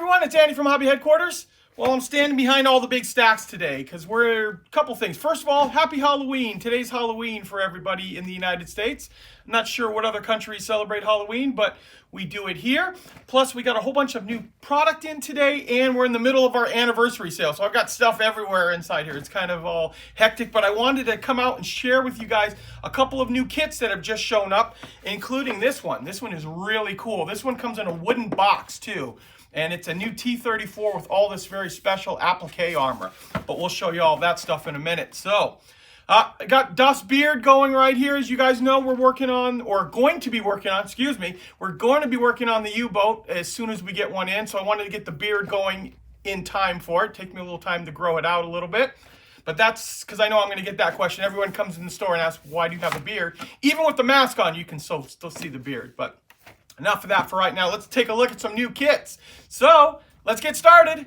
everyone, it's Andy from Hobby Headquarters. Well, I'm standing behind all the big stacks today because we're a couple things. First of all, happy Halloween. Today's Halloween for everybody in the United States. I'm not sure what other countries celebrate Halloween, but we do it here. Plus, we got a whole bunch of new product in today, and we're in the middle of our anniversary sale. So I've got stuff everywhere inside here. It's kind of all hectic, but I wanted to come out and share with you guys a couple of new kits that have just shown up, including this one. This one is really cool. This one comes in a wooden box, too. And it's a new T-34 with all this very special applique armor. But we'll show you all that stuff in a minute. So, I got Duff's beard going right here. As you guys know, we're working on, or going to be working on, excuse me, we're going to be working on the U-boat as soon as we get one in. So I wanted to get the beard going in time for it. Take me a little time to grow it out a little bit. But that's because I know I'm going to get that question. Everyone comes in the store and asks, why do you have a beard? Even with the mask on, you can still see the beard. But enough of that for right now. Let's take a look at some new kits. So, let's get started.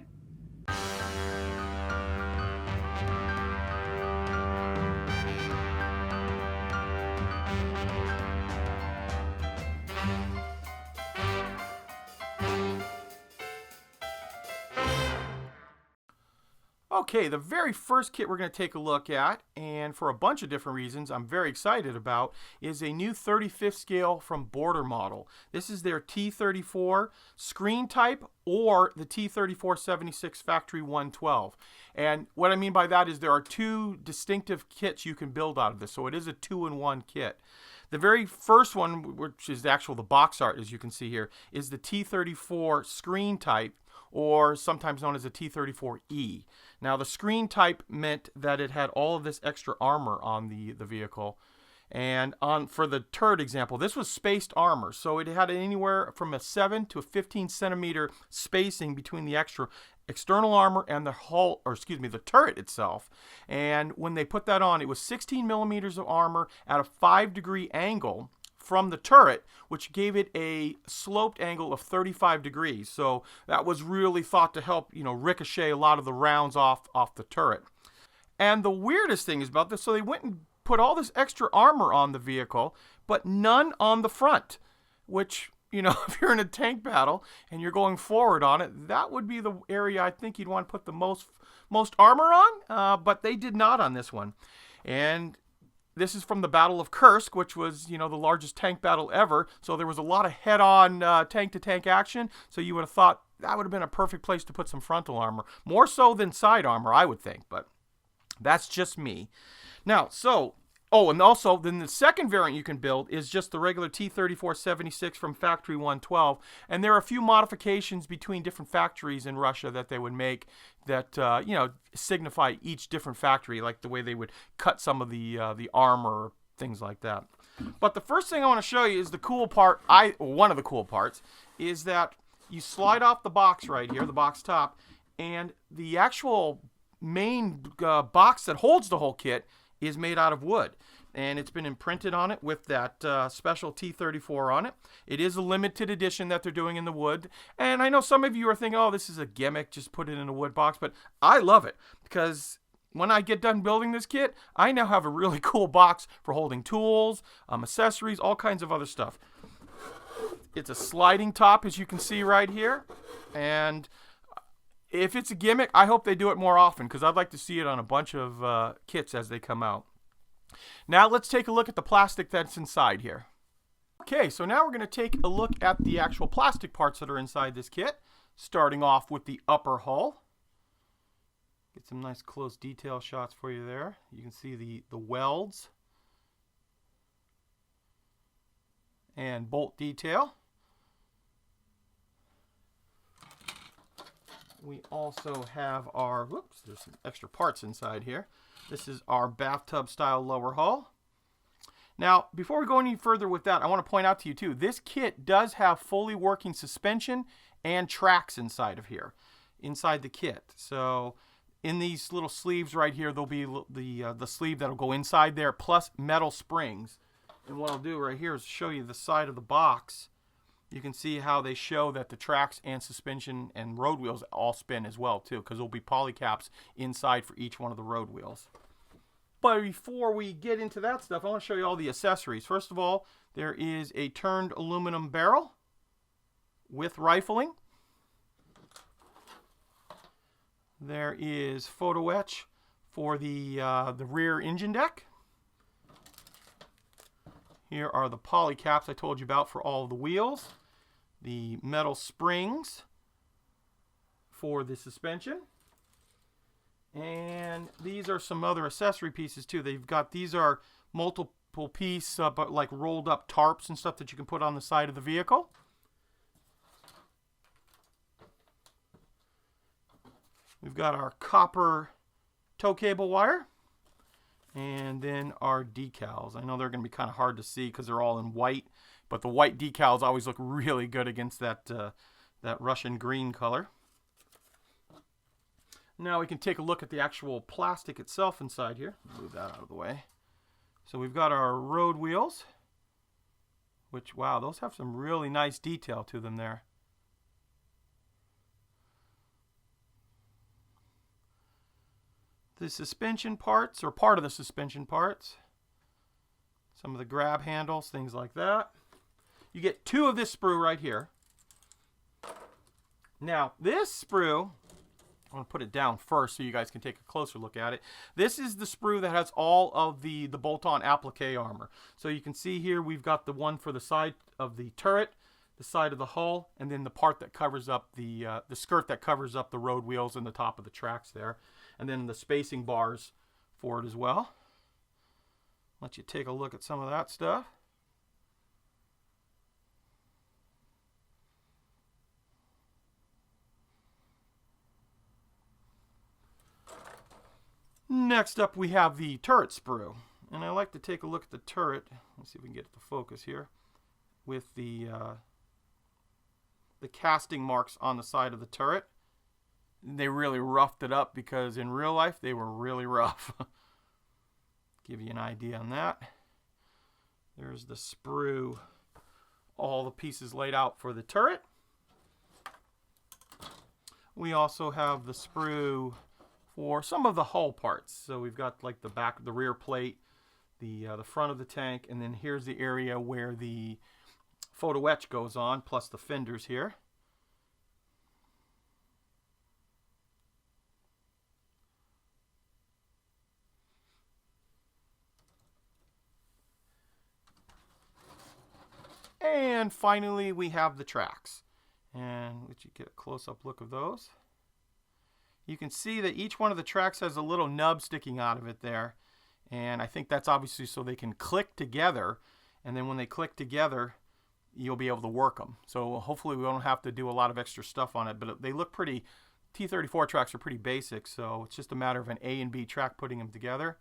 Okay, the very first kit we're going to take a look at, and for a bunch of different reasons I'm very excited about, is a new 35th scale from Border Model. This is their T34 Screen Type or the T34 76 Factory 112. And what I mean by that is there are two distinctive kits you can build out of this, so it is a 2-in-1 kit. The very first one, which is the box art as you can see here, is the T34 Screen Type, or sometimes known as a T34E. Now the screen type meant that it had all of this extra armor on the vehicle. And for the turret example, this was spaced armor, so it had anywhere from a 7 to a 15 centimeter spacing between the external armor and the hull, or excuse me, the turret itself. And when they put that on, it was 16 millimeters of armor at a 5-degree angle from the turret, which gave it a sloped angle of 35 degrees. So that was really thought to help, ricochet a lot of the rounds off the turret. And the weirdest thing is about this, so they went and put all this extra armor on the vehicle, but none on the front, which, if you're in a tank battle and you're going forward on it, that would be the area I think you'd want to put the most armor on, but they did not on this one. And this is from the Battle of Kursk, which was, the largest tank battle ever. So there was a lot of head-on tank-to-tank action. So you would have thought that would have been a perfect place to put some frontal armor. More so than side armor, I would think. But that's just me. Now, and also, then the second variant you can build is just the regular T-34 76 from Factory 112. And there are a few modifications between different factories in Russia that they would make that, signify each different factory, like the way they would cut some of the armor, things like that. But the first thing I want to show you is the cool part, one of the cool parts, is that you slide off the box right here, the box top, and the actual main box that holds the whole kit is made out of wood, and it's been imprinted on it with that special T34 on it. It is a limited edition that they're doing in the wood, and I know some of you are thinking, oh, this is a gimmick, just put it in a wood box, but I love it because when I get done building this kit, I now have a really cool box for holding tools, accessories, all kinds of other stuff. It's a sliding top, as you can see right here, and if it's a gimmick, I hope they do it more often because I'd like to see it on a bunch of kits as they come out. Now let's take a look at the plastic that's inside here. Okay, so now we're going to take a look at the actual plastic parts that are inside this kit, starting off with the upper hull. Get some nice close detail shots for you there. You can see the welds and bolt detail. We also have our, there's some extra parts inside here. This is our bathtub style lower hull. Now, before we go any further with that, I want to point out to you too, this kit does have fully working suspension and tracks inside of here, inside the kit. So in these little sleeves right here, there'll be the sleeve that'll go inside there, plus metal springs. And what I'll do right here is show you the side of the box. You can see how they show that the tracks and suspension and road wheels all spin as well too, because there'll be polycaps inside for each one of the road wheels. But before we get into that stuff, I want to show you all the accessories. First of all, there is a turned aluminum barrel with rifling. There is photo etch for the rear engine deck. Here are the poly caps I told you about for all of the wheels. The metal springs for the suspension. And these are some other accessory pieces too. These are multiple piece, but like rolled up tarps and stuff that you can put on the side of the vehicle. We've got our copper tow cable wire, and then our decals. I know they're going to be kind of hard to see because they're all in white, but the white decals always look really good against that Russian green color. Now we can take a look at the actual plastic itself inside here. Move that out of the way. So we've got our road wheels, which, wow, those have some really nice detail to them there. The suspension parts, or part of the suspension parts. Some of the grab handles, things like that. You get two of this sprue right here. Now, this sprue, I'm going to put it down first so you guys can take a closer look at it. This is the sprue that has all of the bolt-on applique armor. So you can see here we've got the one for the side of the turret, the side of the hull, and then the part that covers up the skirt that covers up the road wheels and the top of the tracks there. And then the spacing bars for it as well. Let you take a look at some of that stuff. Next up we have the turret sprue. And I like to take a look at the turret. Let's see if we can get it to focus here. With the casting marks on the side of the turret. They really roughed it up because in real life they were really rough. Give you an idea on that. There's the sprue, all the pieces laid out for the turret. We also have the sprue for some of the hull parts. So we've got like the back, the rear plate, the front of the tank, and then here's the area where the photo etch goes on, plus the fenders here. And finally, we have the tracks. And let you get a close-up look of those. You can see that each one of the tracks has a little nub sticking out of it there. And I think that's obviously so they can click together. And then when they click together, you'll be able to work them. So hopefully we don't have to do a lot of extra stuff on it. But they look pretty, T-34 tracks are pretty basic. So it's just a matter of an A and B track putting them together.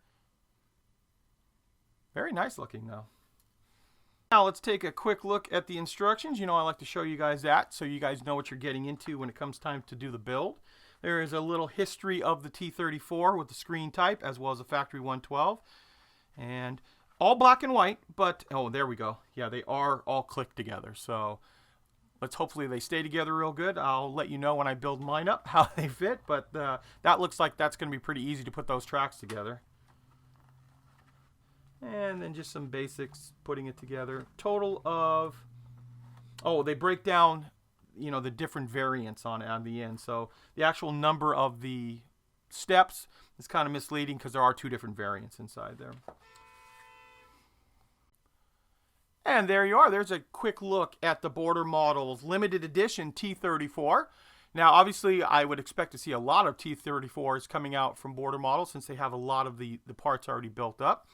Very nice looking though. Now let's take a quick look at the instructions. You know, I like to show you guys that so you guys know what you're getting into when it comes time to do the build. There is a little history of the T-34 with the screen type as well as the factory 112. And all black and white, but, oh, there we go. Yeah, they are all clicked together. So let's hopefully they stay together real good. I'll let you know when I build mine up how they fit, but that looks like that's going to be pretty easy to put those tracks together. And then just some basics, putting it together. Total of, oh, they break down, you know, the different variants on the end. So the actual number of the steps is kind of misleading because there are two different variants inside there. And there you are. There's a quick look at the Border Models limited edition T-34. Now, obviously, I would expect to see a lot of T-34s coming out from Border Models since they have a lot of the parts already built up.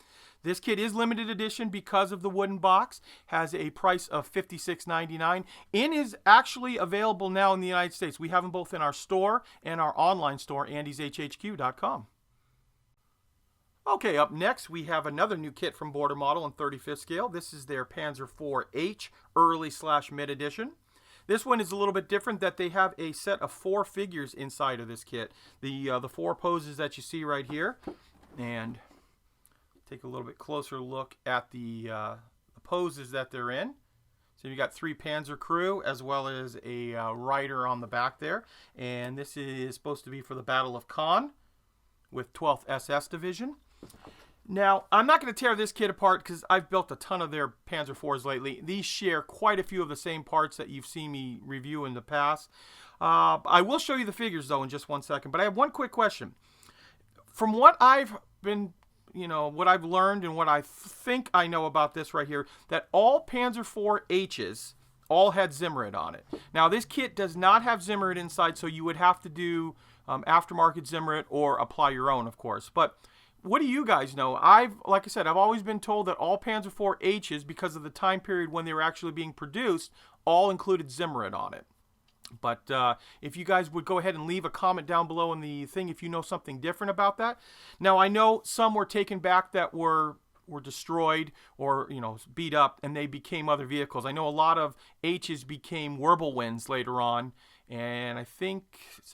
This kit is limited edition because of the wooden box, has a price of $56.99, and is actually available now in the United States. We have them both in our store and our online store, andyshhq.com. Okay, up next we have another new kit from Border Model in 35th scale. This is their Panzer IV early/mid edition. This one is a little bit different that they have a set of 4 figures inside of this kit. The 4 poses that you see right here, and take a little bit closer look at the poses that they're in. So you got 3 Panzer crew as well as a rider on the back there. And this is supposed to be for the Battle of Caen with 12th SS Division. Now, I'm not going to tear this kit apart because I've built a ton of their Panzer IVs lately. These share quite a few of the same parts that you've seen me review in the past. I will show you the figures though in just one second, but I have one quick question. From what I've been, what I've learned and what I think I know about this right here, that all Panzer IV H's all had Zimmerit on it. Now this kit does not have Zimmerit inside, so you would have to do aftermarket Zimmerit or apply your own, of course. But what do you guys know? Like I said, I've always been told that all Panzer IV H's, because of the time period when they were actually being produced, all included Zimmerit on it. But if you guys would go ahead and leave a comment down below in the thing if you know something different about that. Now, I know some were taken back that were destroyed or, beat up, and they became other vehicles. I know a lot of H's became Wirbelwinds later on, and I think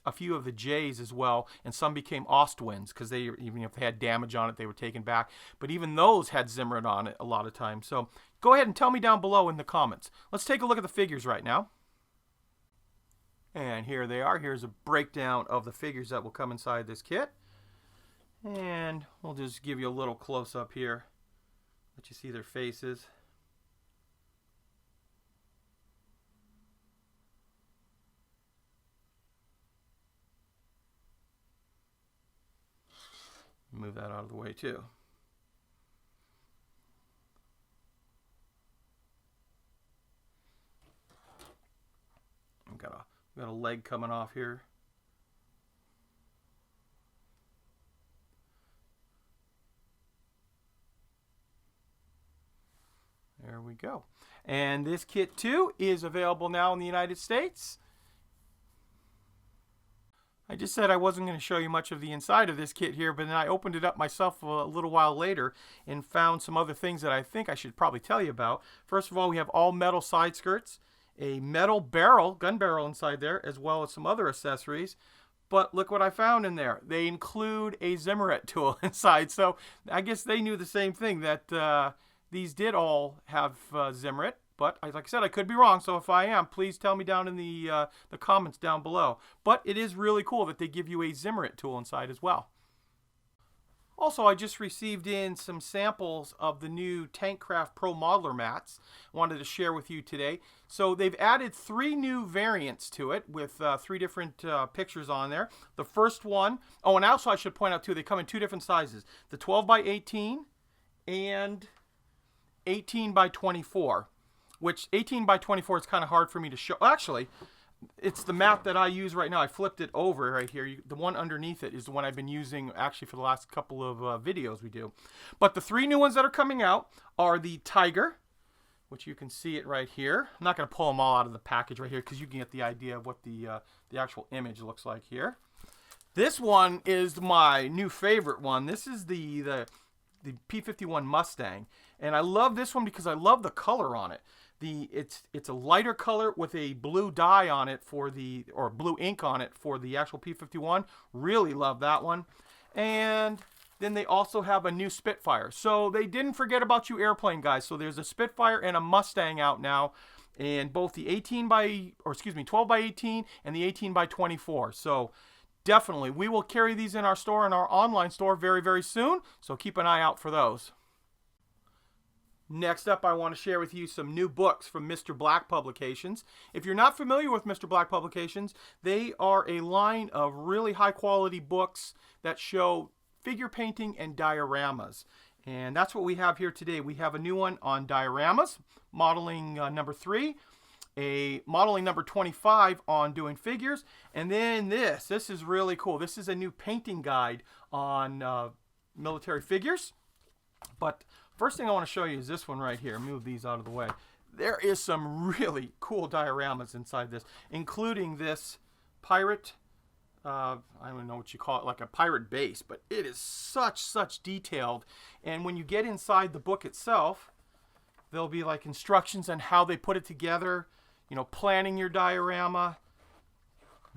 a few of the J's as well, and some became Ostwinds because they, even if they had damage on it, they were taken back. But even those had Zimmerit on it a lot of times. So go ahead and tell me down below in the comments. Let's take a look at the figures right now. And here they are. Here's a breakdown of the figures that will come inside this kit. And we'll just give you a little close-up here. Let you see their faces. Move that out of the way too. I've got a leg coming off here. There we go. And this kit too is available now in the United States. I just said I wasn't going to show you much of the inside of this kit here, but then I opened it up myself a little while later and found some other things that I think I should probably tell you about. First of all, we have all metal side skirts, a metal barrel, gun barrel inside there, as well as some other accessories. But look what I found in there. They include a Zimmerit tool inside. So I guess they knew the same thing, that these did all have Zimmerit. But like I said, I could be wrong. So if I am, please tell me down in the comments down below. But it is really cool that they give you a Zimmerit tool inside as well. Also, I just received in some samples of the new Tankcraft Pro Modeler mats. I wanted to share with you today. So they've added 3 new variants to it with 3 different pictures on there. The first one, oh, and also I should point out too, they come in 2 different sizes. The 12 by 18 and 18 by 24, which 18 by 24 is kind of hard for me to show. Actually, it's the mat that I use right now. I flipped it over right here. The one underneath it is the one I've been using actually for the last couple of videos we do. But the 3 new ones that are coming out are the Tiger, which you can see it right here. I'm not going to pull them all out of the package right here because you can get the idea of what the actual image looks like here. This one is my new favorite one. This is the P-51 Mustang, and I love this one because I love the color on it. It's a lighter color with a blue dye on it or blue ink on it for the actual P-51. Really love that one. And then they also have a new Spitfire. So they didn't forget about you airplane guys. So there's a Spitfire and a Mustang out now, and both the 12 by 18 and the 18 by 24. So definitely, we will carry these in our store, in our online store very, very soon. So keep an eye out for those. Next up, I want to share with you some new books from Mr. Black Publications. If you're not familiar with Mr. Black Publications, they are a line of really high quality books that show figure painting and dioramas. And that's what we have here today. We have a new one on dioramas, modeling number 3, a modeling number 25 on doing figures, and then this is really cool. This is a new painting guide on military figures. But first thing I want to show you is this one right here. Move these out of the way. There is some really cool dioramas inside this, including this pirate, I don't know what you call it, like a pirate base, but it is such detailed. And when you get inside the book itself, there'll be like instructions on how they put it together, planning your diorama,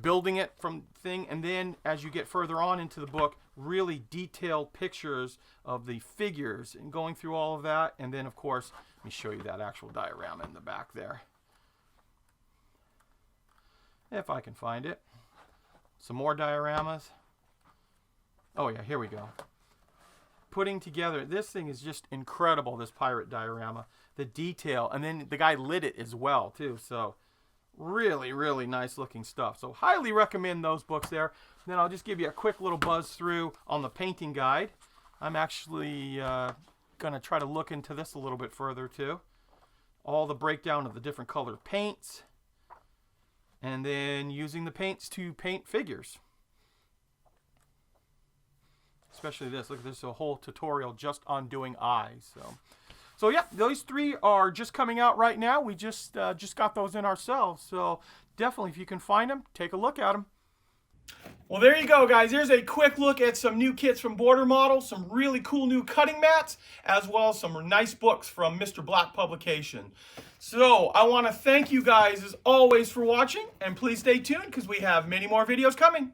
building it from thing, and then as you get further on into the book, really detailed pictures of the figures and going through all of that. And then of course, let me show you that actual diorama in the back there, if I can find it. Some more dioramas. Oh yeah, here we go. Putting together, this thing is just incredible, this pirate diorama. The detail, and then the guy lit it as well too. So Really, really nice looking stuff. So highly recommend those books there. Then I'll just give you a quick little buzz through on the painting guide. I'm actually going to try to look into this a little bit further too. All the breakdown of the different colored paints. And then using the paints to paint figures. Especially this. Look, there's a whole tutorial just on doing eyes. So yeah, those three are just coming out right now. We just got those in ourselves. So definitely, if you can find them, take a look at them. Well, there you go, guys. Here's a quick look at some new kits from Border Model, some really cool new cutting mats, as well as some nice books from Mr. Black Publication. So I want to thank you guys, as always, for watching, and please stay tuned because we have many more videos coming.